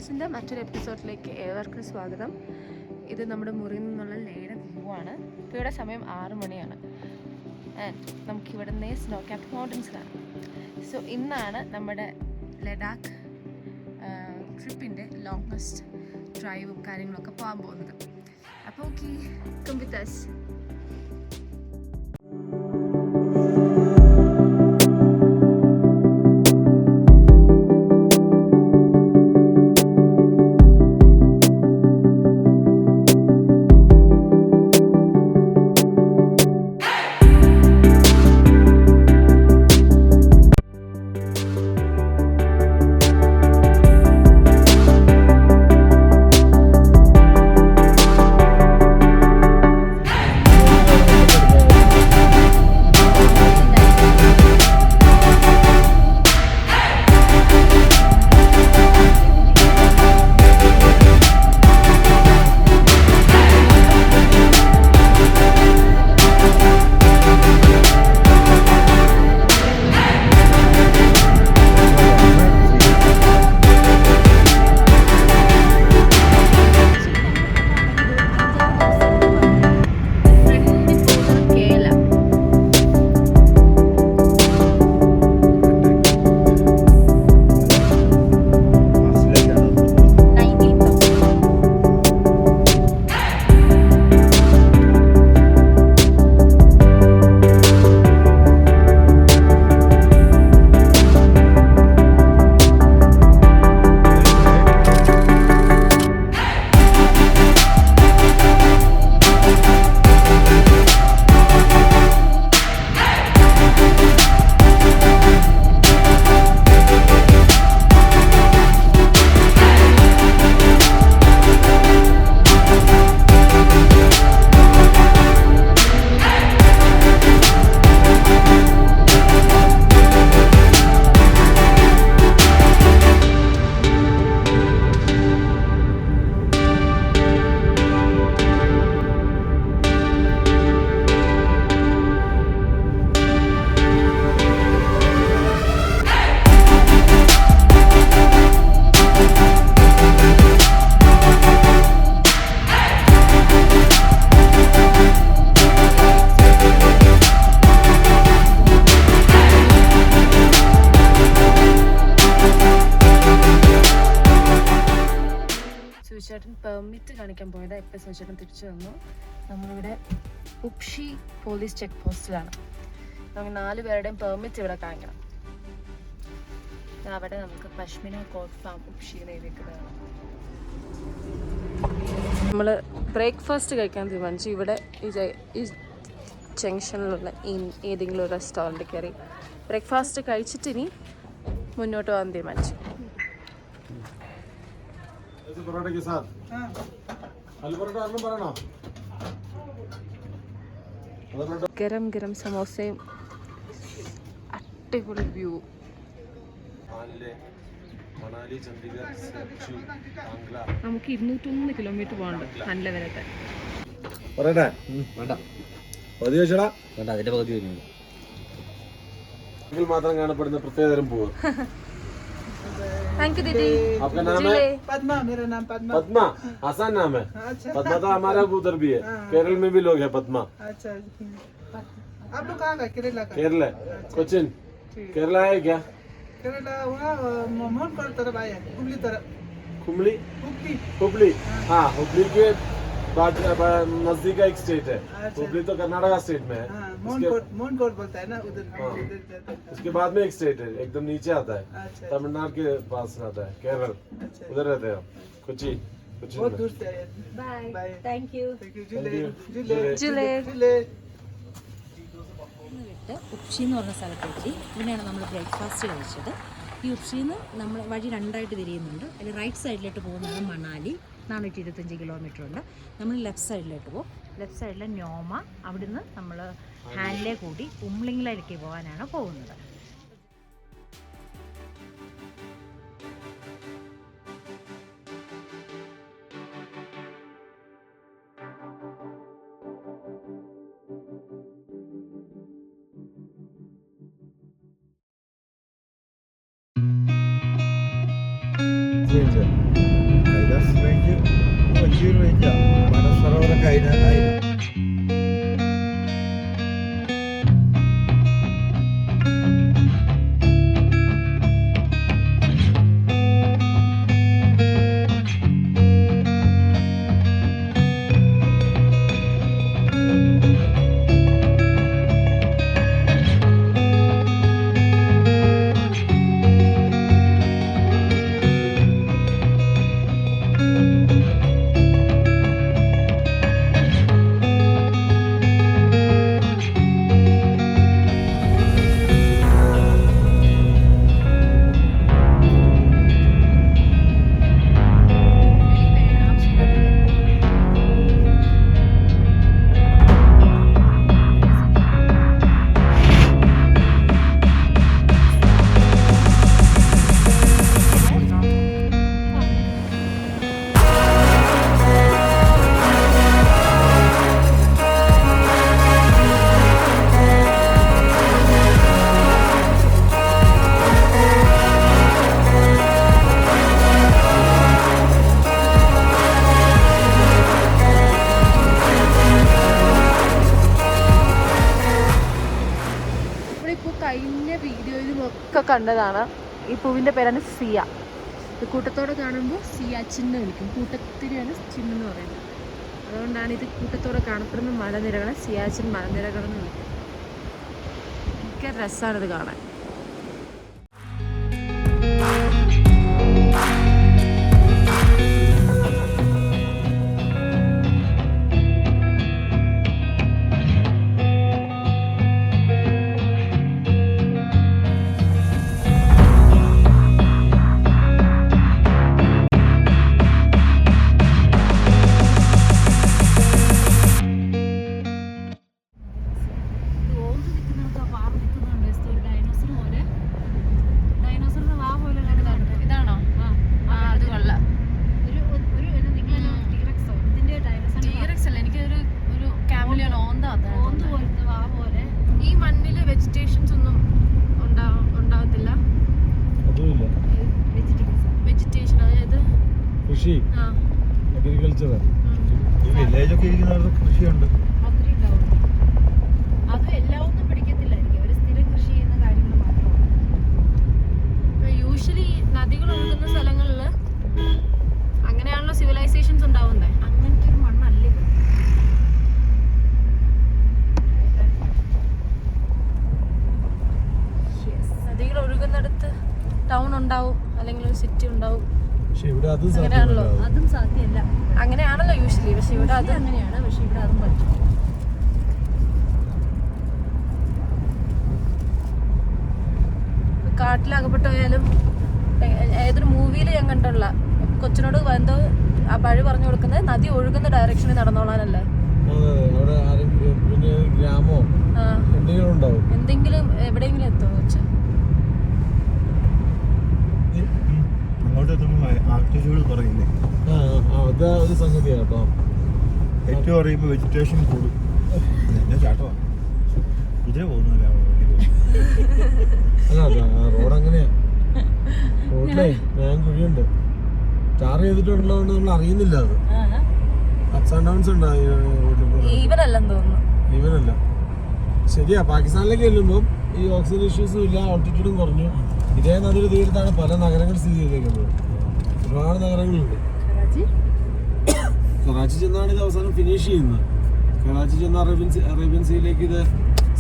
വ്ളോഗ്സിൻ്റെ മറ്റൊരു എപ്പിസോഡിലേക്ക് ഏവർക്കും സ്വാഗതം. ഇത് നമ്മുടെ മുറിയിൽ നിന്നുള്ള ലേയുടെ വ്യൂ ആണ്. ഇപ്പോൾ ഇവിടെ സമയം 6 മണിയാണ്. ആൻഡ് നമുക്കിവിടെ നിന്ന് സ്നോ ക്യാപ്ഡ് മൗണ്ടൻസ് കാണാം. സോ ഇന്നാണ് നമ്മുടെ ലഡാക്ക് ട്രിപ്പിൻ്റെ ലോങ്ങസ്റ്റ് ഡ്രൈവും കാര്യങ്ങളൊക്കെ പോകാൻ പോകുന്നത്. അപ്പോൾ ഓക്കെ, കം വിത്ത് us. സുചേട്ടൻ പെർമിറ്റ് കാണിക്കാൻ പോയത്. ഇപ്പം സുചേട്ടൻ തിരിച്ചു വന്നു. നമ്മളിവിടെ ഉപ്ഷി പോലീസ് ചെക്ക് പോസ്റ്റിലാണ്. നമുക്ക് 4 പേരുടെയും പെർമിറ്റ് ഇവിടെ കാണിക്കണം. അവിടെ നമുക്ക് പശ്മിന കോട്ട് ഫാം ഉപ്ഷി എഴുതിക്കുന്നതാണ്. നമ്മൾ ബ്രേക്ക്ഫാസ്റ്റ് കഴിക്കാൻ തീരുമാനിച്ചു. ഇവിടെ ഈ ജംഗ്ഷനിലുള്ള ഏതെങ്കിലും ഒരു റെസ്റ്റോറൻറ്റ് കയറി ബ്രേക്ക്ഫാസ്റ്റ് കഴിച്ചിട്ട് ഇനി മുന്നോട്ട് പോകാൻ തീരുമാനിച്ചു. परोठे के साथ आलू परोठा आलू पराठा ഗരം ഗരം സമോസയും അടിപൊളി വ്യൂ. നമുക്ക് 201 കിലോമീറ്റർ പോകണ്ട് നല്ല വരട്ടെ. മാത്രം കാണപ്പെടുന്ന പ്രത്യേകതരം പൂവ്. थैंक यू दीदी. आपका नाम है पद्मा. मेरा नाम पद्मा. पद्मा आसान नाम है. अच्छा. पद्मा तो हमारा उधर भी है. केरल में भी लोग है पद्मा. अच्छा. आप लोग कहाँ का? केरला का? केरला कोचिन. केरला है क्या? केरला वहाँ मोहनकोट तरफ आया. हुबली तरफ. कुमली हुबली. हुबली. हाँ हुबली के बाद नजदीक का एक स्टेट है. अच्छा. हुबली तो कर्नाटका स्टेट में है. मोहनकोट बोलता है ना उधर. उसके बाद में एक स्टेट है एकदम नीचे आता है. अच्छा. तमिलनाडु के पास आता है केरल. अच्छा. उधर रहते हैं कोची. बहुत दूर से आया. बाय. बाय. Thank you. जुले. ഉപ്ഷി എന്ന് പറഞ്ഞ സ്ഥലത്തെത്തി. ഇവിടെയാണ് നമ്മൾ ബ്രേക്ക്ഫാസ്റ്റ് കഴിച്ചത്. ഈ ഉപ്ഷിയിൽ നിന്ന് നമ്മൾ വഴി 2ആയിട്ട് തിരിയുന്നുണ്ട്. അതിൽ റൈറ്റ് സൈഡിലോട്ട് പോകുന്നതാണ് മണാലി. 425 കിലോമീറ്റർ ഉണ്ട്. നമ്മൾ ലെഫ്റ്റ് സൈഡിലോട്ട് പോകും. ലെഫ്റ്റ് സൈഡിലെ ന്യോമ. അവിടുന്ന് നമ്മൾ ഹാൻഡ്ലേ കൂടി ഉംലിംഗ്ലയിലേക്ക് പോകാനാണ് പോകുന്നത്. Stranger. റേഞ്ച് വലിയൊരു റേഞ്ചാണ്. മനസ്സറോവറൊക്കെ അതിന് കഴിഞ്ഞ വീഡിയോയിലുമൊക്കെ കണ്ടതാണ്. ഈ പൂവിൻ്റെ പേരാണ് സിയ. ഇത് കൂട്ടത്തോടെ കാണുമ്പോൾ സിയാച്ചിൻ എന്ന് വിളിക്കും. കൂട്ടത്തിനാണ് ചിൻ എന്ന് പറയുന്നത്. അതുകൊണ്ടാണ് ഇത് കൂട്ടത്തോടെ കാണപ്പെടുന്ന മലനിരകളെ സിയാച്ചിൻ മലനിരകളെന്ന് വിളിക്കുന്നത്. ഭയങ്കര രസമാണിത് കാണാൻ. ഈ മണ്ണില് വെജിറ്റേഷൻസ് ഒന്നും ഉണ്ടാവത്തില്ല. വെജിറ്റേഷൻ അതായത് കൃഷി, അഗ്രികൾച്ചർ. ഈ വില്ലേജൊക്കെ ഇരിക്കുന്നവർക്ക് കൃഷിയുണ്ട്. അതും എല്ലാം ഒന്നും പിടിക്കത്തില്ലായിരിക്കും. ഒരു സ്ഥിരം കൃഷി ചെയ്യുന്ന കാര്യങ്ങൾ മാത്രമാണ്. യൂഷ്വലി നദികൾ ഒഴുകുന്ന സ്ഥലങ്ങളിൽ അങ്ങനെയാണല്ലോ സിവിലൈസേഷൻസ് ഉണ്ടാവുന്നത്. അങ്ങനത്തെ ഒരു മണ്ണല്ല ഇത്. നദികൾ ഒഴുകുന്നിടത്ത് ടൗൺ ഉണ്ടാവും, അല്ലെങ്കിൽ ഒരു സിറ്റി ഉണ്ടാവും. പക്ഷെ ഇവിടെ അത് അങ്ങനെയാണല്ലോ, അതും സാധ്യമല്ല. അങ്ങനെയാണല്ലോ യൂഷ്വലി. പക്ഷെ ഇവിടെ അത് അങ്ങനെയാണ്. പക്ഷെ ഇവിടെ അതും പറ്റും. കാട്ടിലകപ്പെട്ട് പോയാലും ഏതൊരു മൂവിയിൽ ഞാൻ കണ്ടുള്ള കൊച്ചിനോട് എന്തോ ആ വഴി പറഞ്ഞു കൊടുക്കുന്നത് നദി ഒഴുകുന്ന ഡയറക്ഷനിൽ നടന്നോളാനല്ലേ. ഗ്രാമോ എന്തെങ്കിലും എവിടെയെങ്കിലും എത്തുമോ കൊച്ച്. അങ്ങോട്ട് എത്തുമ്പോൾ ആൾട്ടിറ്റ്യൂഡ് കുറയില്ലേ? ഒരു സംഗതിയാണ് കേട്ടോ. ഏറ്റവും പറയുമ്പോൾ വെജിറ്റേഷൻ കൂടും. എന്നെ ചാട്ടമാണ് കുതിര പോകുന്നില്ല. റോഡ് അങ്ങനെയാ. റോഡിലേ ഞാൻ കുഴിയുണ്ട്. ടാർ ചെയ്തിട്ടുള്ളതുകൊണ്ട് നമ്മൾ അറിയുന്നില്ല. അത് അപ്സ് ആൻഡ് ഡൗൺസ് ഉണ്ടായി. ഈവനല്ലെന്ന് തോന്നുന്നു. ഈവനല്ല. ശരിയാ. പാകിസ്ഥാനിലേക്ക് ചെല്ലുമ്പോൾ ഈ ഓക്സിജൻ ഇഷ്യൂസും ഇല്ല, ഓൾട്ടിറ്റ്യൂഡും കുറഞ്ഞു. ഇതേ നദിയുടെ തീരത്താണ് പല നഗരങ്ങൾ സ്ഥിതി ചെയ്തേക്കുന്നത്. ഒരുപാട് നഗരങ്ങളുണ്ട്. കറാച്ചി ചെന്നാണ് ഇത് അവസാനം ഫിനിഷ് ചെയ്യുന്നത്. കറാച്ചി ചെന്ന അറേബ്യൻ സീയിലേക്ക് ഇത്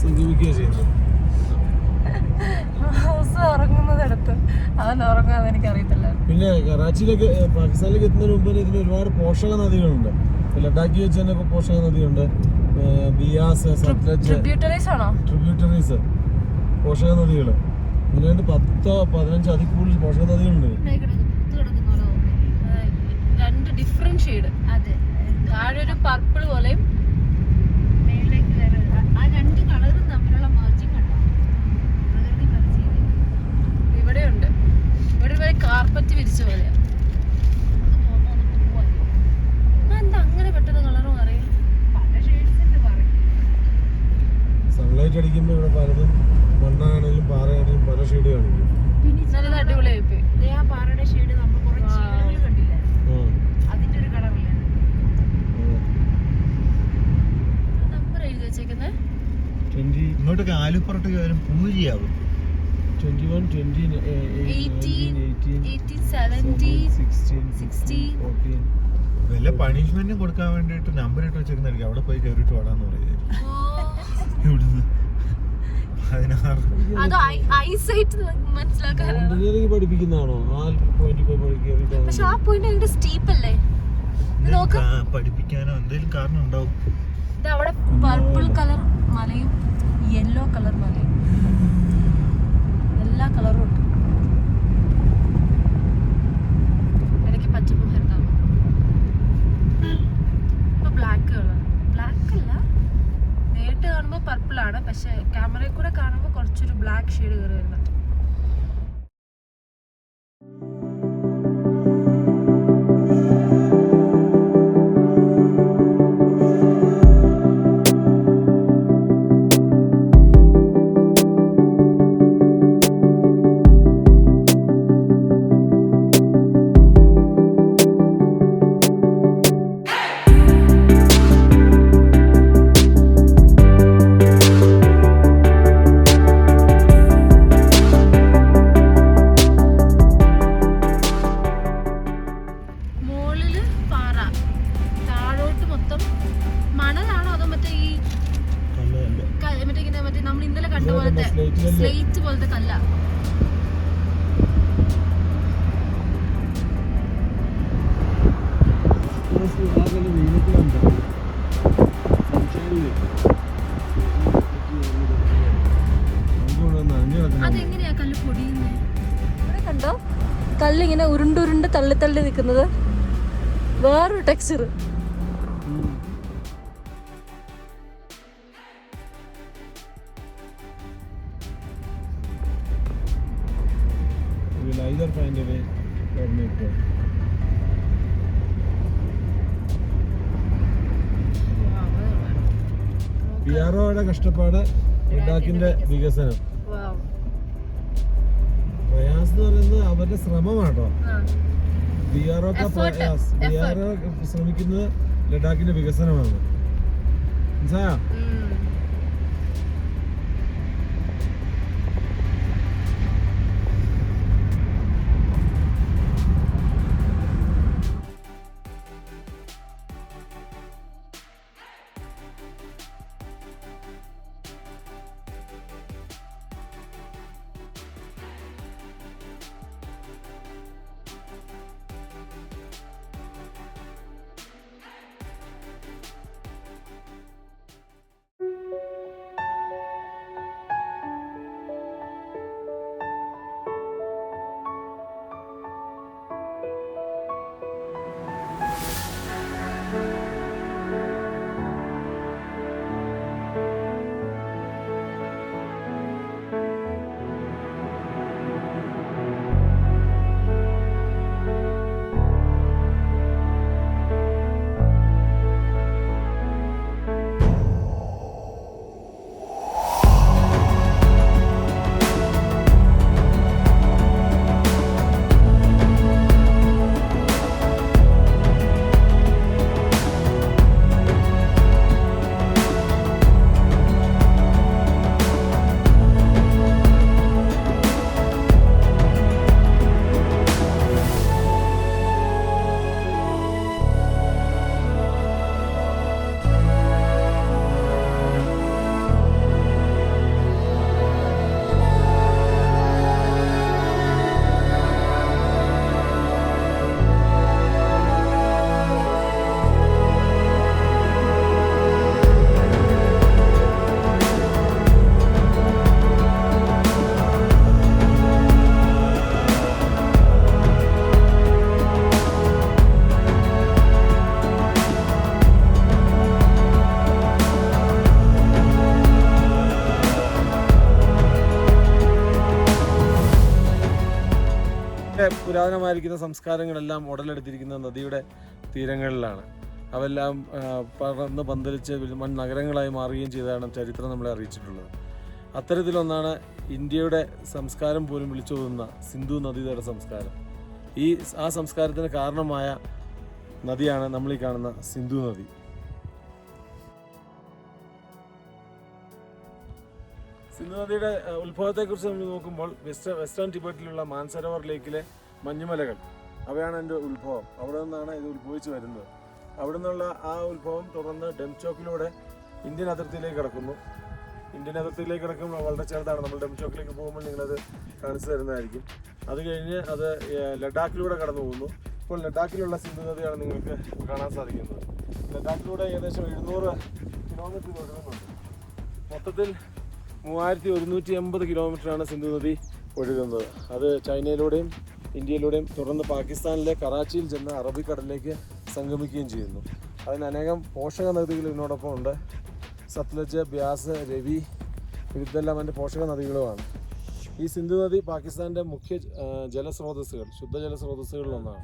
സംഗമിക്കുക ചെയ്യുന്നത്. ഉറങ്ങുന്നതിടത്ത് അവൻ ഉറങ്ങാതെ എനിക്കറിയത്തില്ല. പിന്നെ കറാച്ചിയിലേക്ക് പാകിസ്ഥാനിലേക്ക് എത്തുന്നതിന് മുമ്പ് ഇതിന് ഒരുപാട് പോഷക നദികളുണ്ട്. ലഡാക്കി വെച്ച് തന്നെ പോഷക നദിയുണ്ട്. ബിയാസ്, സത്ലജ്, ട്രിബ്യൂട്ടറീസ് പോഷക നദികൾ. ഇതിനായിട്ട് 10-15 അതിൽ കൂടുതൽ പോഷക നദികളുണ്ട്. രണ്ട് ഡിഫറെന്റ് ഷെയ്ഡ്. താഴെ ഒരു പർപ്പിൾ പോലെയും മേളിലേക്ക് വേറെ ആ രണ്ട് കളറും തമ്മിലുള്ള മെർജിങ് കണ്ടോ? പ്രകൃതി മെർജ് ചെയ്ത് ഇവിടെയുണ്ട്. ഇവിടെ ഒരു കാർപ്പറ്റ് വിരിച്ച പോലെയാ. എന്താ അങ്ങനെ പെട്ടെന്ന് കളർ മാറി? പല ഷെയ്ഡ്സിന്റെ പറയും. സൺലൈറ്റ് അടിക്കുമ്പോൾ ഇവിടെ പലതും മണ്ണാണെങ്കിലും പാറയാണെങ്കിലും പല ഷെയ്ഡ് കാണിക്കും. നല്ല അടിപൊളിയായിപ്പോയി. ആ പാറയുടെ ഷെയ്ഡ് നമ്മൾ കുറെ ജീവനുകൾ കണ്ടില്ല. ആലുപ്പുറത്ത് കയറും പൂരിയാവും. 21, 20, 18, 18, 17, 16, 14. വല്ല പണിഷ്മെന്റും കൊടുക്കാൻ വേണ്ടിട്ട് നമ്പർ ഇട്ട് വെച്ചിരുന്നായിരിക്കും അവിടെ പോയി കയറിയിട്ട് ഓടാന്ന് പറയുന്നത്. ഇവിടുന്ന് 16. അത് ഐസൈറ്റ് മനസ്സിലാക്കാനാണ്. എഞ്ചിനീയറിംഗ് പഠിപ്പിക്കുന്നതാണോ ആ പോയിന്റ് പോയി കയറിയിട്ട്? പക്ഷെ ആ പോയിന്റ് അതിന്റെ സ്റ്റീപ്പ് അല്ലേ? പഠിപ്പിക്കാനോ എന്തെങ്കിലും കാരണം ഉണ്ടാവും. ഇത് അവിടെ പർപ്പിൾ കളർ മലയും യെല്ലോ കളർ മലയും എല്ലാ കളറും ഉണ്ട്. ഇടയ്ക്ക് പച്ചപ്പ് ഹരിതാവും. ഇപ്പൊ ബ്ലാക്ക് കളർ, ബ്ലാക്ക് അല്ല, നേരിട്ട് കാണുമ്പോൾ പർപ്പിൾ ആണ്, പക്ഷെ ക്യാമറയിൽ കൂടെ കാണുമ്പോൾ കുറച്ചൊരു ബ്ലാക്ക് ഷെയ്ഡ് കയറി വരുന്നുണ്ട്. സ്ലേറ്റ് പോലത്തെ കല്ല. അതെങ്ങനെയാ കല്ല് പൊടിയുന്നത്? ഇവിടെ കണ്ടോ കല്ലിങ്ങനെ ഉരുണ്ടുരുണ്ട് തള്ളി തള്ളി നിൽക്കുന്നത്, വേറൊരു texture. Either find a way or make it. ബിആർഒയുടെ കഷ്ടപ്പാട്, ലഡാക്കിന്റെ വികസനം. പ്രയാസ് എന്ന് പറയുന്നത് അവരുടെ ശ്രമമാട്ടോ. ബിആർഒ ശ്രമിക്കുന്നത് ലഡാക്കിന്റെ വികസനമാണ്. മനസ്സിലായോ? പുരാതനമായിരിക്കുന്ന സംസ്കാരങ്ങളെല്ലാം ഉടലെടുത്തിരിക്കുന്ന നദിയുടെ തീരങ്ങളിലാണ്. അವೆല്ലാം പറന്ന് പന്തലിച്ച് വൻ നഗരങ്ങളായി മാറുകയും ചെയ്തതാണ് ചരിത്രം നമ്മളെ അറിയിച്ചിട്ടുള്ളത്. അത്തരത്തിലൊന്നാണ് ഇന്ത്യയുടെ സംസ്കാരം പോലും വിളിച്ചോതുന്ന സിന്ധു നദീതട സംസ്കാരം. ആ സംസ്കാരത്തിന് കാരണമായ നദിയാണ് നമ്മളീ കാണുന്ന സിന്ധു നദി. സിന്ധു നദിയുടെ ഉത്ഭവത്തെക്കുറിച്ച് നമ്മൾ നോക്കുമ്പോൾ വെസ്റ്റേൺ ടിബറ്റിലുള്ള മാൻസരോവർ ലേക്കിലെ മഞ്ഞുമലകൾ അവയാണ് എൻ്റെ ഉത്ഭവം. അവിടെ നിന്നാണ് ഇത് ഉത്ഭവിച്ച് വരുന്നത്. അവിടെ നിന്നുള്ള ആ ഉത്ഭവം തുടർന്ന് ഡെംചോക്കിലൂടെ ഇന്ത്യൻ അതിർത്തിയിലേക്ക് കിടക്കുന്നു. ഇന്ത്യൻ അതിർത്തിയിലേക്ക് കിടക്കുമ്പോൾ വളരെ ചെറുതാണ്. നമ്മൾ ഡെംചോക്കിലേക്ക് പോകുമ്പോൾ നിങ്ങളത് കാണിച്ചു തരുന്നതായിരിക്കും. അത് കഴിഞ്ഞ് അത് ലഡാക്കിലൂടെ കടന്നു പോകുന്നു. ഇപ്പോൾ ലഡാക്കിലുള്ള സിന്ധു നദിയാണ് നിങ്ങൾക്ക് കാണാൻ സാധിക്കുന്നത്. ലഡാക്കിലൂടെ ഏകദേശം 700 കിലോമീറ്റർ ഒഴുകുന്നുണ്ട്. മൊത്തത്തിൽ 3180 കിലോമീറ്ററാണ് സിന്ധു നദി ഒഴുകുന്നത്. അത് ചൈനയിലൂടെയും ഇന്ത്യയിലൂടെയും തുടർന്ന് പാകിസ്ഥാനിലെ കറാച്ചിയിൽ ചെന്ന് അറബിക്കടലിലേക്ക് സംഗമിക്കുകയും ചെയ്യുന്നു. അതിന് അനേകം പോഷക നദികൾ ഇതിനോടൊപ്പം ഉണ്ട്. സത്ലജ്, ബ്യാസ്, രവി ഇതെല്ലാം അതിൻ്റെ പോഷക നദികളുമാണ്. ഈ സിന്ധു നദി പാകിസ്ഥാൻ്റെ മുഖ്യ ജലസ്രോതസ്സുകൾ, ശുദ്ധജല സ്രോതസ്സുകളിലൊന്നാണ്.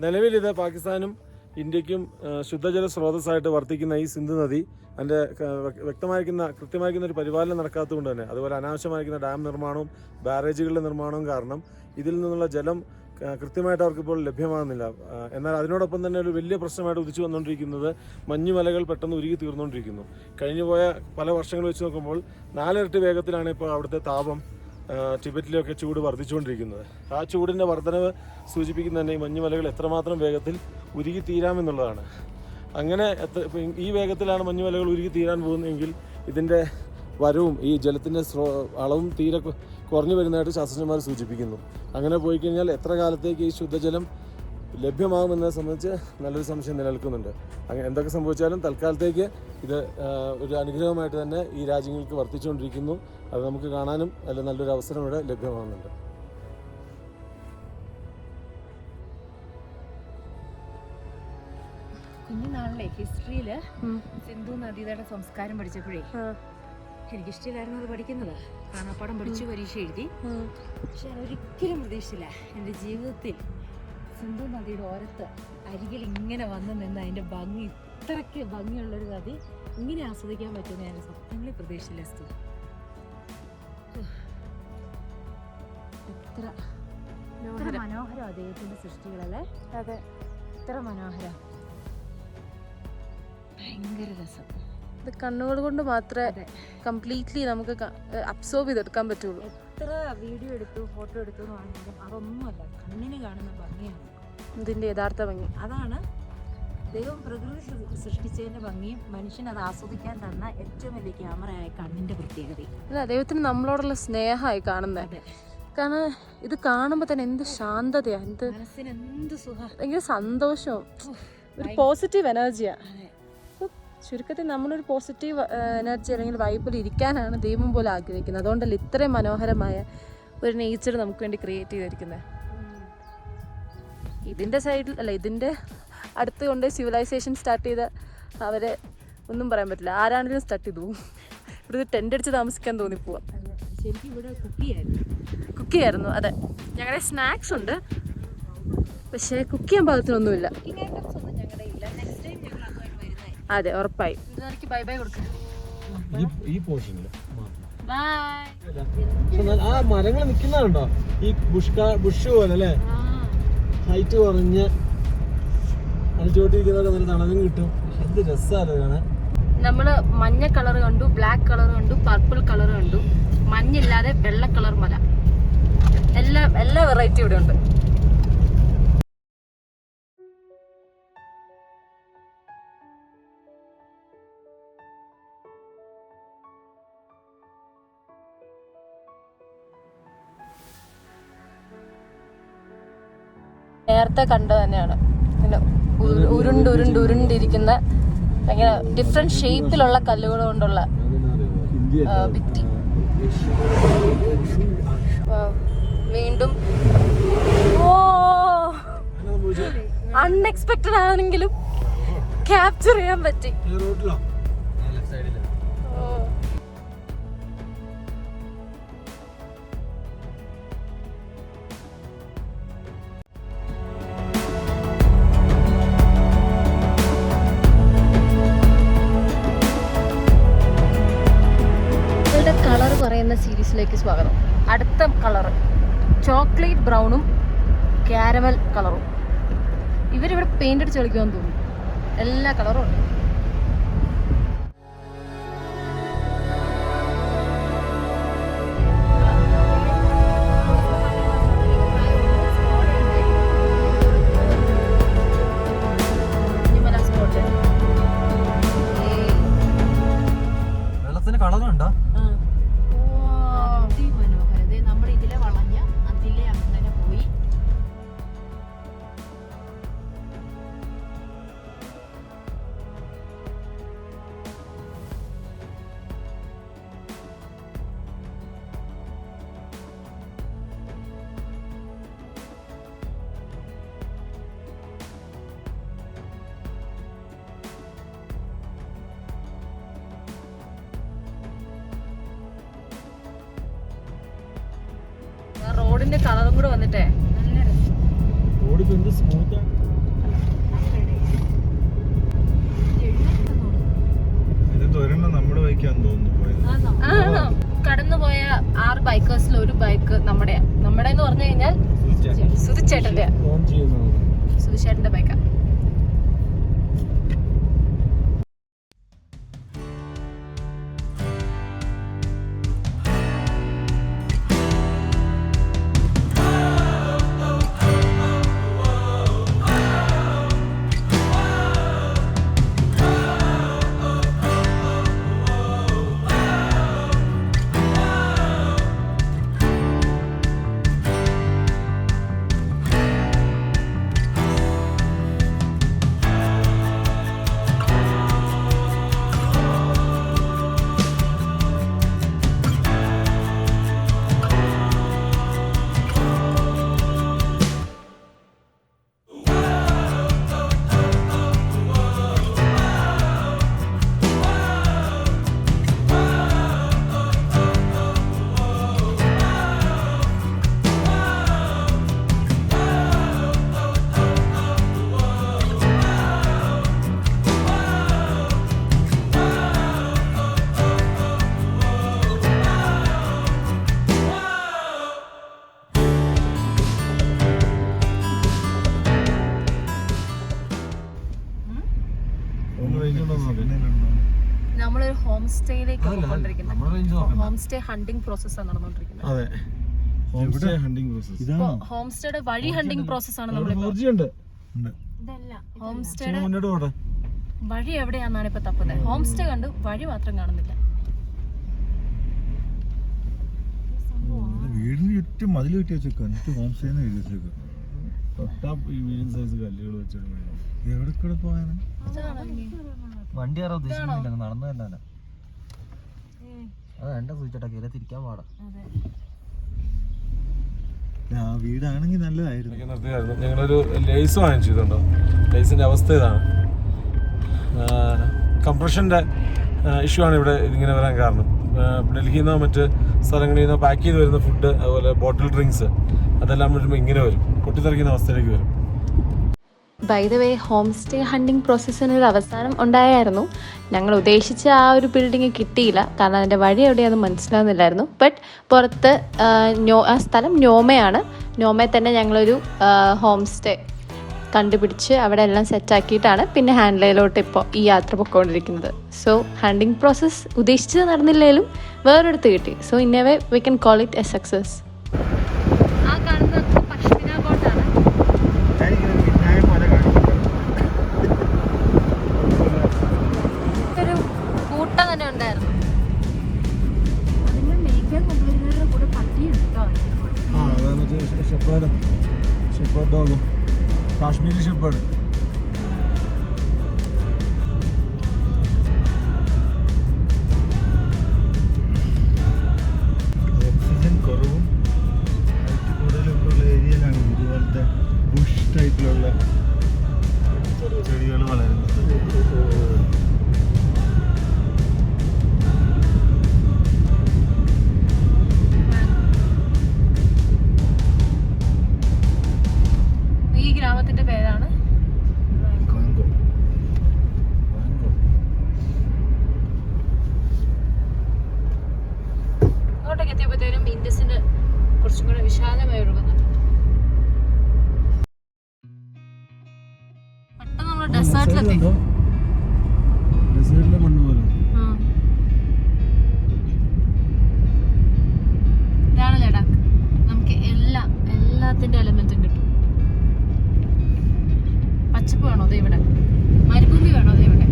നിലവിൽ ഇത് പാകിസ്ഥാനും ഇന്ത്യക്കും ശുദ്ധജല സ്രോതസ്സായിട്ട് വർത്തിക്കുന്ന ഈ സിന്ധു നദി അതിൻ്റെ കൃത്യമായിരിക്കുന്ന ഒരു പരിപാലനം നടക്കാത്തതുകൊണ്ട് തന്നെ, അതുപോലെ അനാവശ്യമായിരിക്കുന്ന ഡാം നിർമ്മാണവും ബാരേജുകളുടെ നിർമ്മാണവും കാരണം ഇതിൽ നിന്നുള്ള ജലം കൃത്യമായിട്ട് അവർക്കിപ്പോൾ ലഭ്യമാകുന്നില്ല. എന്നാൽ അതിനോടൊപ്പം തന്നെ ഒരു വലിയ പ്രശ്നമായിട്ട് ഉദിച്ചു വന്നുകൊണ്ടിരിക്കുന്നത് മഞ്ഞുമലകൾ പെട്ടെന്ന് ഉരുകി തീർന്നുകൊണ്ടിരിക്കുന്നു. കഴിഞ്ഞുപോയ പല വർഷങ്ങൾ വെച്ച് നോക്കുമ്പോൾ 4 ഇരട്ടി വേഗത്തിലാണ് ഇപ്പോൾ അവിടുത്തെ താപം ടിബറ്റിലൊക്കെ ചൂട് വർദ്ധിച്ചുകൊണ്ടിരിക്കുന്നത്. ആ ചൂടിൻ്റെ വർധനവ് സൂചിപ്പിക്കുന്ന തന്നെ ഈ മഞ്ഞുമലകൾ എത്രമാത്രം വേഗത്തിൽ ഉരുകി തീരാമെന്നുള്ളതാണ്. അങ്ങനെ ഈ വേഗത്തിലാണ് മഞ്ഞുമലകൾ ഉരുകി തീരാൻ പോകുന്നതെങ്കിൽ ഇതിൻ്റെ വരവും ഈ ജലത്തിൻ്റെ അളവും തീരെ കുറഞ്ഞു വരുന്നതായിട്ട് ശാസ്ത്രജ്ഞന്മാർ സൂചിപ്പിക്കുന്നു. അങ്ങനെ പോയി കഴിഞ്ഞാൽ എത്ര കാലത്തേക്ക് ഈ ശുദ്ധജലം ലഭ്യമാകുമെന്നതിനെ സംബന്ധിച്ച് നല്ലൊരു സംശയം നിലനിൽക്കുന്നുണ്ട്. അങ്ങനെ എന്തൊക്കെ സംഭവിച്ചാലും തൽക്കാലത്തേക്ക് ഇത് ഒരു അനുഗ്രഹമായിട്ട് തന്നെ ഈ രാജ്യങ്ങൾക്ക് വർത്തിച്ചുകൊണ്ടിരിക്കുന്നു. അത് നമുക്ക് കാണാനും അതിൽ നല്ലൊരു അവസരം ഇവിടെ ലഭ്യമാകുന്നുണ്ട്. കുഞ്ഞുനാളിലെ ഹിസ്റ്ററിയിൽ സിന്ധു നദിയുടെ സംസ്കാരം പഠിച്ചപ്പോഴേ എനിക്കിഷ്ടമില്ലായിരുന്നു അത് പഠിക്കുന്നത്. കാണാപ്പാടം പഠിച്ചു, പരീക്ഷ എഴുതി. പക്ഷെ ഞാൻ ഒരിക്കലും പ്രതീക്ഷിച്ചില്ല എൻ്റെ ജീവിതത്തിൽ സിന്ധു നദിയുടെ ഓരത്ത് അരികിൽ ഇങ്ങനെ വന്ന് നിന്ന് അതിൻ്റെ ഭംഗി, ഇത്രയ്ക്ക് ഭംഗിയുള്ളൊരു നദി ഇങ്ങനെ ആസ്വദിക്കാൻ പറ്റുമെന്ന് ഞാൻ സ്വപ്നങ്ങളിൽ പ്രതീക്ഷിച്ചില്ല. എത്ര മനോഹരം അദ്ദേഹത്തിൻ്റെ സൃഷ്ടികളല്ലേ. അതെ, എത്ര മനോഹരം, ഭയങ്കര രസം. ഇത് കണ്ണുകൾ കൊണ്ട് മാത്രമേ കംപ്ലീറ്റ്ലി നമുക്ക് അബ്സോർബ് ചെയ്തെടുക്കാൻ പറ്റുള്ളൂ. എത്ര വീഡിയോ എടുത്തു, ഫോട്ടോ എടുത്തു എന്ന് പറഞ്ഞാലും അതൊന്നുമല്ല, കണ്ണിന് കാണുന്ന ഭംഗിയാണ് ഇതിൻ്റെ യഥാർത്ഥ ഭംഗി. അതാണ് ദൈവം പ്രകൃതി സൃഷ്ടിച്ചതിൻ്റെ ഭംഗിയും മനുഷ്യൻ അത് ആസ്വദിക്കാൻ തന്ന ഏറ്റവും വലിയ ക്യാമറയായ കണ്ണിൻ്റെ പ്രത്യേകത. അല്ല, ദൈവത്തിന് നമ്മളോടുള്ള സ്നേഹമായി കാണുന്നത്. കാരണം ഇത് കാണുമ്പോൾ തന്നെ എന്ത് ശാന്തതയാണ്, മനസ്സിന് എന്ത് സുഖം, ഭയങ്കര സന്തോഷവും ഒരു പോസിറ്റീവ് എനർജിയാണ്. ചുരുക്കത്തിൽ നമ്മളൊരു പോസിറ്റീവ് എനർജി അല്ലെങ്കിൽ വൈബിൽ ഇരിക്കാനാണ് ദൈവം പോലെ ആഗ്രഹിക്കുന്നത്. അതുകൊണ്ടല്ലേ ഇത്രയും മനോഹരമായ ഒരു നേച്ചർ നമുക്ക് വേണ്ടി ക്രിയേറ്റ് ചെയ്തിരിക്കുന്നത്. ഇതിൻ്റെ സൈഡിൽ അല്ല, ഇതിൻ്റെ അടുത്ത് കൊണ്ട് സിവിലൈസേഷൻ സ്റ്റാർട്ട് ചെയ്ത അവരെ ഒന്നും പറയാൻ പറ്റില്ല. ആരാണെങ്കിലും സ്റ്റാർട്ട് ചെയ്തു പോകും. ഇവിടെ ടെൻ്റ് അടിച്ച് താമസിക്കാൻ തോന്നിപ്പോവാം. ശരിക്കും ഇവിടെ കുക്ക് ചെയ്യായിരുന്നു. അതെ, ഞങ്ങളുടെ സ്നാക്സ് ഉണ്ട്, പക്ഷേ കുക്ക് ചെയ്യാൻ പാകത്തിനൊന്നുമില്ല. അതെ, ഉറപ്പായി. ബൈ ബൈ കൊടുക്കാം. ഈ പോർഷനിൽ ബൈ. ആ മരങ്ങൾ നിൽക്കുന്നുണ്ടോ ഈ ബുഷ് പോലെ അല്ലേ, ഹൈറ്റ് കുറഞ്ഞ് അടിച്ചോട്ടിരിക്കുന്നതൊക്കെ നല്ല തണലും കിട്ടും. എന്ത് രസമാണ് കാണാൻ. നമ്മള് മഞ്ഞ കളർ കണ്ടു, ബ്ലാക്ക് കളർ കണ്ടു, പർപ്പിൾ കളർ കണ്ടു, മഞ്ഞില്ലാതെ വെള്ള കളർ മല, എല്ലാ വെറൈറ്റി ഇവിടെ ഉണ്ട്. നേരത്തെ കണ്ടത് തന്നെയാണ്. പിന്നെ ഉരുണ്ടിരിക്കുന്ന ഭയങ്കര ഡിഫറെന്റ് ഷേപ്പിലുള്ള കല്ലുകൾ കൊണ്ടുള്ള ഭിത്തി. വീണ്ടും അൺഎക്സ്പെക്ടഡ് ആണെങ്കിലും ക്യാപ്ചർ ചെയ്യാൻ പറ്റി. കളർ പറയുന്ന സീരീസിലേക്ക് സ്വാഗതം. അടുത്ത കളർ ചോക്ലേറ്റ് ബ്രൗണും കാരമൽ കളറും. ഇവരിവിടെ പെയിന്റ് അടിച്ച് കളിക്കുമെന്ന് തോന്നുന്നു. എല്ലാ കളറും ഉണ്ട്. റോഡിന്റെ കളറും കൂടെ വന്നിട്ടേ നല്ല രസം. റോഡ് ഇപ്പൊ എന്ത് സ്മൂത്താണ്. ഇത് ഒരെണ്ണം നമ്മുടെ ബൈക്കാന്ന് തോന്നുന്നു പോയത്. ആണോ? കടന്നുപോയ 6 ബൈക്കേഴ്സിൽ ഒരു ബൈക്ക് നമ്മുടെ എന്ന് പറഞ്ഞു കഴിഞ്ഞാൽ സുധിച്ചേട്ടന്റെ ഓൺ ചെയ്യുന്നതാണ്. സുധിച്ചേട്ടന്റെ ബൈക്കാ. നമ്മളൊരു ഹോം സ്റ്റേയിലേക്ക് പോയിക്കൊണ്ടിരിക്കുന്നത്. ഹോം സ്റ്റേ ഹണ്ടിങ് പ്രോസസ്സാണ് നടന്നുകൊണ്ടിരിക്കുന്നത്. അതെ, home stay hunting process. Home സ്റ്റേയുടെ വഴി ഹണ്ടിങ് പ്രോസസ്സാണ് നമ്മളിപ്പോ. ഹോം സ്റ്റേയുടെ മുന്നോട്ട് പോട്ടെ. വഴി എവിടെയാണെന്നാണ് ഇപ്പൊ തപ്പുന്നത്. ഹോം സ്റ്റേ കണ്ടു, വഴി മാത്രം കാണുന്നില്ല. വീടിന് ചുറ്റും മതിൽ കെട്ടി വെച്ചേക്കാം. എന്നിട്ട് ഹോം സ്റ്റേ എഴുതി വെച്ചേക്കാം. മീഡിയം സൈസ് കല്ലുകൾ വെച്ചിട്ട് എവിടെ കൂടെ പോകാനാ? വണ്ടി കയറാൻ ഉദ്ദേശിക്കുന്നില്ല, നടന്നു തന്നെ. അത് എന്റെ സൂചിച്ചേട്ടാ കയറി തിരിക്കാൻ പാടാ. ആ വീടാണെങ്കിൽ നല്ലതായിരുന്നു. ഞങ്ങളൊരു ലേസ് വാങ്ങിച്ചിട്ടുണ്ടോ. ലേസിന്റെ അവസ്ഥ ഇതാണ്. കംപ്രഷന്റെ ഇഷ്യൂ ആണ് ഇവിടെ ഇതിങ്ങനെ വരാൻ കാരണം. ഡൽഹിയിൽ നിന്നോ മറ്റ് സ്ഥലങ്ങളിൽ നിന്നോ പാക്ക് ചെയ്ത് വരുന്ന ഫുഡ്, അതുപോലെ ബോട്ടിൽ ഡ്രിങ്ക്സ്, അതെല്ലാം വരുമ്പോൾ ഇങ്ങനെ വരും, പൊട്ടിത്തെറിക്കുന്ന അവസ്ഥയിലേക്ക് വരും. By the way, home stay hunting പ്രോസസ്സിനൊരു അവസാനം ഉണ്ടായിരുന്നു. ഞങ്ങൾ ഉദ്ദേശിച്ച ആ ഒരു ബിൽഡിങ് കിട്ടിയില്ല, കാരണം അതിൻ്റെ വഴി എവിടെയാണെന്ന് മനസ്സിലാകുന്നില്ലായിരുന്നു. ബട്ട് പുറത്ത് ആ സ്ഥലം നോമയാണ്. നോമയിൽ തന്നെ ഞങ്ങളൊരു ഹോം സ്റ്റേ കണ്ടുപിടിച്ച് അവിടെ എല്ലാം സെറ്റാക്കിയിട്ടാണ് പിന്നെ ഹാൻഡ്ലയിലോട്ട് ഇപ്പോൾ ഈ യാത്ര പൊയ്ക്കൊണ്ടിരിക്കുന്നത്. സോ ഹണ്ടിങ് പ്രോസസ്സ് ഉദ്ദേശിച്ചത് നടന്നില്ലെങ്കിലും വേറൊരിടത്ത് കിട്ടി. So in a way we can call it A success. ആ കാണുന്നത് പശ്മിന ബോട്ടാണ്. ഒരു കൂട്ടം തന്നെ ഉണ്ടായിരുന്നു. അതിന്റെ മേക്കാൻ കൊണ്ടുവരുന്നവരുടെ കൂടെ പട്ടിയുണ്ട് കേട്ടോ. Shepherd dog, Kashmiri shepherd. Oxygen കുറവും ഹൈറ്റ് കൂടുതലൊക്കെ ഉള്ള ഏരിയയിലാണ് ഇതുപോലത്തെ ബുഷ് ടൈപ്പിലുള്ള ചെടികൾ വളരുന്നത്. ഈ ഗ്രാമത്തിന്റെ പേരാണ് കാങ്കോ. അങ്ങോട്ടൊക്കെ എത്തിയപ്പോഴത്തേനും ഇൻഡസിന് കുറച്ചും കൂടെ വിശാലമായി ഒഴുകുന്നുണ്ട്. പെട്ടെന്ന് നമ്മൾ ഡെസേർട്ടിലെത്തി. ഡെസേർട്ടിലെ മണ്ണ് പോലെ. ഇതാണ് ലഡാക്ക്. നമുക്ക് എല്ലാത്തിന്റെ എലമെന്റും കിട്ടും. പച്ചപ്പ് വേണോ ദേ ഇവിടെ, മരുഭൂമി വേണോ ദേ ഇവിടെ,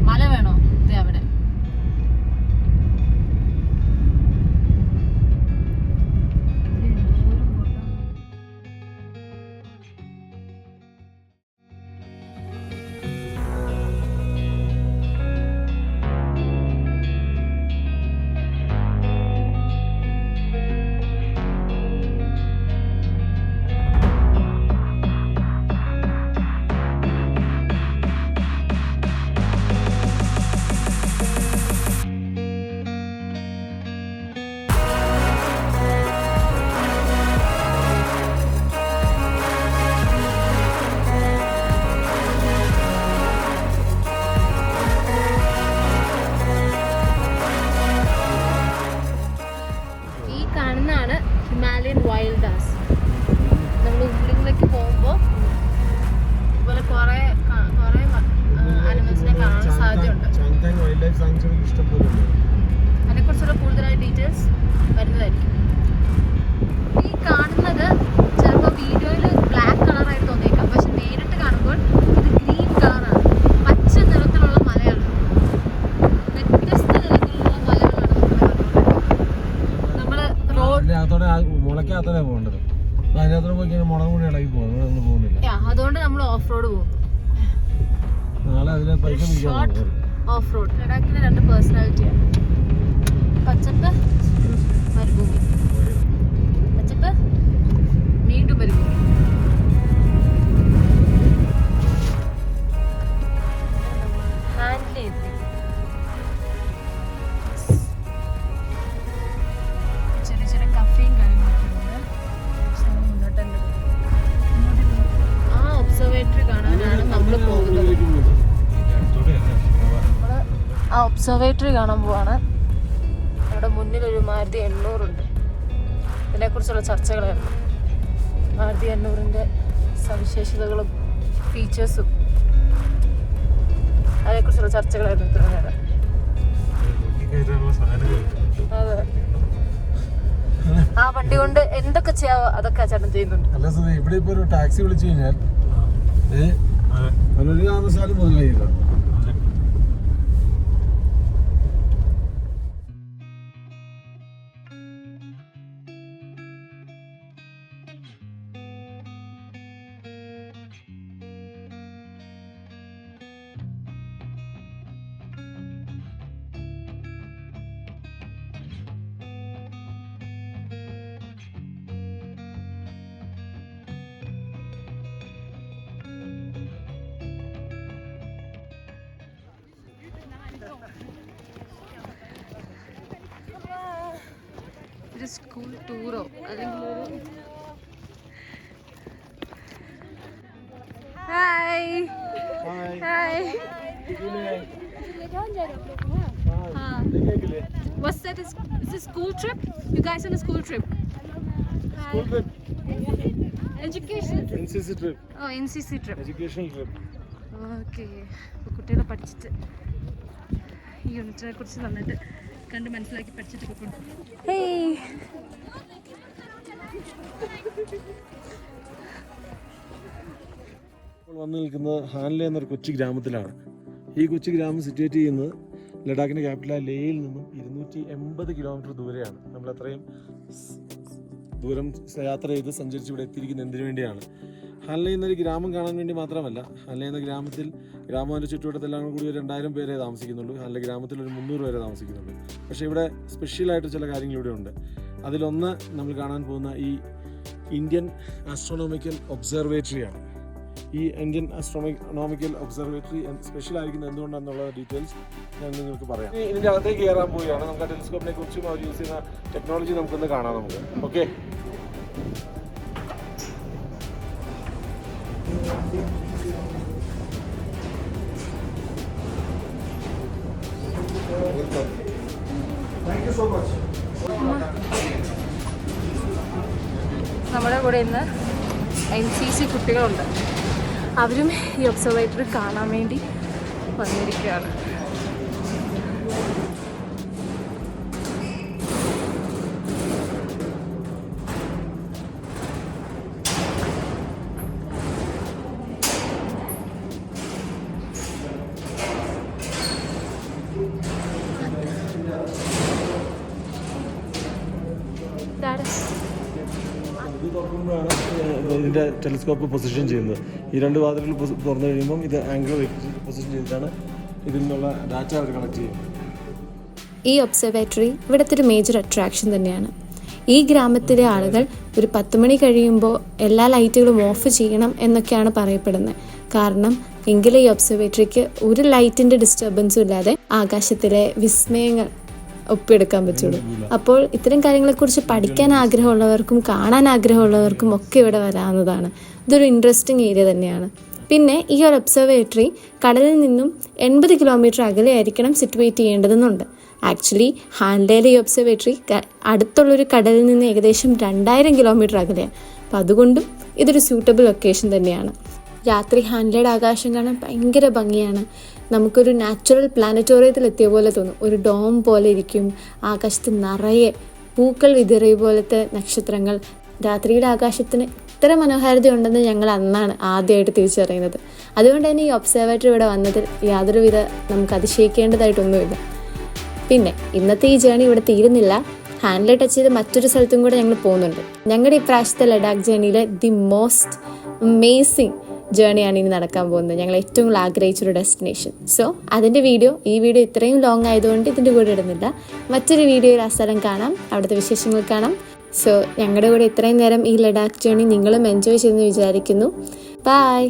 മല വേണോ ദേ അവിടെ. ട്രാക്കിൽ പോകാം, അവിടെ നമ്മൾ പോകുന്നില്ല. അതുകൊണ്ട് നമ്മൾ ഓഫ് റോഡ് പോകുന്നു. നാളെ അതിലെ പൈസ പിടിക്കാൻ ഓഫ് റോഡ്. ലഡാക്കിന് 2 പേഴ്സണാലിറ്റിയാണ്, പച്ചപ്പ് മരുഭൂമി, പച്ചപ്പ് വീണ്ടും മരുഭൂമി. ഹാൻഡിൽ എത്തി. ചെറിയ ചെറിയ കഫേയും കാര്യങ്ങളൊക്കെ ഉണ്ട്. മുന്നോട്ട് തന്നെ ആ ഒബ്സർവേറ്ററി കാണാനാണ് നമ്മൾ പോകുന്നത്. ആ ഒബ്സർവേറ്ററി കാണാൻ പോവാണ്. അവിടെ മുന്നിൽ ഒരു മാരുതി 800 ഉണ്ട്. ഇതിനെക്കുറിച്ചുള്ള ചർച്ചകളായിരുന്നു. മാരുതി 800-ൻ്റെ സവിശേഷതകളും ഫീച്ചേഴ്സും അതേക്കുറിച്ചുള്ള ചർച്ചകളായിരുന്നു ഇത്ര നേരം. അതെ, ആ വണ്ടി കൊണ്ട് എന്തൊക്കെ ചെയ്യാവോ അതൊക്കെ ആ ചേട്ടൻ ചെയ്യുന്നുണ്ട്. അല്ല സാർ, ഇവിടെ ഇപ്പൊ ഒരു ടാക്സി വിളിച്ചു കഴിഞ്ഞാൽ ഒരു കാരണവശാലും മുതലായില്ല. ഒരു സ്കൂൾ ടൂറോ അല്ലെങ്കിൽ ഒരു hi hi What's that? Is this school trip? You guys on a school trip? School trip. Education. NCC trip. Oh, NCC trip. Educational trip. Okay. അപ്പോൾ കുട്ടികളെ പഠിച്ചിട്ട് ഈ യൂണിറ്റിനെ കുറിച്ച് നന്നായിട്ട് കണ്ട് മനസ്സിലാക്കി പഠിച്ചിട്ട് പോയിട്ടുണ്ട്. ഹേയ് ഇപ്പോൾ വന്നു നിൽക്കുന്നത് ഹാൻലെ എന്നൊരു കൊച്ചു ഗ്രാമത്തിലാണ്. ഈ കൊച്ചു ഗ്രാമം സിറ്റുവേറ്റ് ചെയ്യുന്നത് ലഡാക്കിൻ്റെ ക്യാപിറ്റലായ ലേയിൽ നിന്നും 280 കിലോമീറ്റർ ദൂരെയാണ്. നമ്മൾ അത്രയും ദൂരം യാത്ര ചെയ്ത് സഞ്ചരിച്ച് ഇവിടെ എത്തിയിരിക്കുന്നത് എന്തിനു വേണ്ടിയാണ്? ഹാൻലെ എന്നൊരു ഗ്രാമം കാണാൻ വേണ്ടി മാത്രമല്ല. ഹാൻലെ എന്ന ഗ്രാമത്തിൽ ഗ്രാമത്തിൻ്റെ ചുറ്റുവട്ടത്തെല്ലാം കൂടി ഒരു 2000 പേരെ താമസിക്കുന്നുള്ളൂ. ഹാൻലെ ഗ്രാമത്തിൽ ഒരു 300 പേരെ താമസിക്കുന്നുള്ളൂ. പക്ഷേ ഇവിടെ സ്പെഷ്യലായിട്ട് ചില കാര്യങ്ങൾ ഇവിടെ ഉണ്ട്. അതിലൊന്ന് നമ്മൾ കാണാൻ പോകുന്ന ഈ ഇന്ത്യൻ ആസ്ട്രോണോമിക്കൽ ഒബ്സർവേറ്ററിയാണ്. ഈ ഇന്ത്യൻ ആസ്ട്രോണോമിക്കൽ ഒബ്സർവേറ്ററി സ്പെഷ്യൽ ആയിരിക്കുന്നത് എന്തുകൊണ്ടാണെന്നുള്ള ഡീറ്റെയിൽസ് ഞാൻ നിങ്ങൾക്ക് പറയാം. ഇതിൻ്റെ അകത്തേക്ക് കയറാൻ പോവുകയാണ്. നമുക്ക് ആ ടെലിസ്കോപ്പിനെ കുറിച്ചും അവർ യൂസ് ചെയ്യുന്ന ടെക്നോളജി നമുക്കൊന്ന് കാണാം. നമുക്ക് okay. Thank you so much. നമ്മുടെ കൂടെ ഇന്ന് NCC കുട്ടികളുണ്ട്. അവരും ഈ ഒബ്സർവേറ്ററി കാണാൻ വേണ്ടി വന്നിരിക്കുകയാണ്. ഇത് തുറക്കുമ്പോഴാണ് ഇതിൻ്റെ ടെലിസ്കോപ്പ് പൊസിഷൻ ചെയ്യുന്നത്. ഈ 2 വാതിലുകൾ തുറന്നു കഴിയുമ്പം ഇത് ആംഗിൾ പൊസിഷൻ ചെയ്തിട്ടാണ് ഇതിൽ നിന്നുള്ള ഡാറ്റ അവർ കളക്ട് ചെയ്യുന്നത്. ഈ ഒബ്സർവേറ്ററി ഇവിടുത്തെ ഒരു മേജർ അട്രാക്ഷൻ തന്നെയാണ്. ഈ ഗ്രാമത്തിലെ ആളുകൾ ഒരു 10 മണി കഴിയുമ്പോൾ എല്ലാ ലൈറ്റുകളും ഓഫ് ചെയ്യണം എന്നൊക്കെയാണ് പറയപ്പെടുന്നത്. കാരണം എങ്കിലേ ഈ ഒബ്സർവേറ്ററിക്ക് ഒരു ലൈറ്റിൻ്റെ ഡിസ്റ്റർബൻസും ഇല്ലാതെ ആകാശത്തിലെ വിസ്മയങ്ങൾ ഒപ്പിയെടുക്കാൻ പറ്റുള്ളൂ. അപ്പോൾ ഇത്തരം കാര്യങ്ങളെക്കുറിച്ച് പഠിക്കാൻ ആഗ്രഹമുള്ളവർക്കും കാണാൻ ആഗ്രഹമുള്ളവർക്കും ഒക്കെ ഇവിടെ വരാവുന്നതാണ്. ഇതൊരു ഇൻട്രസ്റ്റിംഗ് ഏരിയ തന്നെയാണ്. പിന്നെ ഈ ഒരു ഒബ്സർവേറ്ററി കടലിൽ നിന്നും 80 കിലോമീറ്റർ അകലെ ആയിരിക്കണം സിറ്റുവേറ്റ് ചെയ്യേണ്ടതെന്നുണ്ട്. ആക്ച്വലി ഹാൻലെയിലെ ഈ ഒബ്സർവേറ്ററി അടുത്തുള്ളൊരു കടലിൽ നിന്ന് ഏകദേശം 2000 കിലോമീറ്റർ അകലെയാണ്. അപ്പോൾ അതുകൊണ്ടും ഇതൊരു സ്യൂട്ടബിൾ ലൊക്കേഷൻ തന്നെയാണ്. രാത്രി ഹാൻലെയുടെ ആകാശം കാണാൻ ഭയങ്കര ഭംഗിയാണ്. നമുക്കൊരു നാച്ചുറൽ പ്ലാനറ്റോറിയത്തിൽ എത്തിയ പോലെ തോന്നും. ഒരു ഡോം പോലെ ഇരിക്കും. ആകാശത്ത് നിറയെ പൂക്കൾ വിതറിയ പോലത്തെ നക്ഷത്രങ്ങൾ. രാത്രിയുടെ ആകാശത്തിന് ഇത്ര മനോഹാരിത ഉണ്ടെന്ന് ഞങ്ങൾ അന്നാണ് ആദ്യമായിട്ട് തിരിച്ചറിയുന്നത്. അതുകൊണ്ട് തന്നെ ഈ ഒബ്സർവേറ്ററി ഇവിടെ വന്നതിൽ യാതൊരുവിധ നമുക്ക് അതിശയിക്കേണ്ടതായിട്ടൊന്നുമില്ല. പിന്നെ ഇന്നത്തെ ഈ ജേണി ഇവിടെ തീരുന്നില്ല. ഹാൻഡിൽ ടച്ച് ചെയ്ത് മറ്റൊരു സ്ഥലത്തും കൂടെ ഞങ്ങൾ പോകുന്നുണ്ട്. ഞങ്ങളുടെ ഇപ്രാവശ്യത്തെ ലഡാക്ക് ജേണിയിലെ ദി മോസ്റ്റ് അമേസിങ് ജേണിയാണ് ഇനി നടക്കാൻ പോകുന്നത്, ഞങ്ങൾ ഏറ്റവും കൂടുതൽ ആഗ്രഹിച്ചൊരു ഡെസ്റ്റിനേഷൻ. സോ അതിൻ്റെ ഈ വീഡിയോ ഇത്രയും ലോങ് ആയതുകൊണ്ട് ഇതിൻ്റെ കൂടെ ഇടുന്നില്ല. മറ്റൊരു വീഡിയോയിൽ ആ സ്ഥലം കാണാം, അവിടുത്തെ വിശേഷങ്ങൾ കാണാം. സോ ഞങ്ങളുടെ കൂടെ ഇത്രയും നേരം ഈ ലഡാക്ക് ജേണി നിങ്ങളും എൻജോയ് ചെയ്തെന്ന് വിചാരിക്കുന്നു. ബൈ.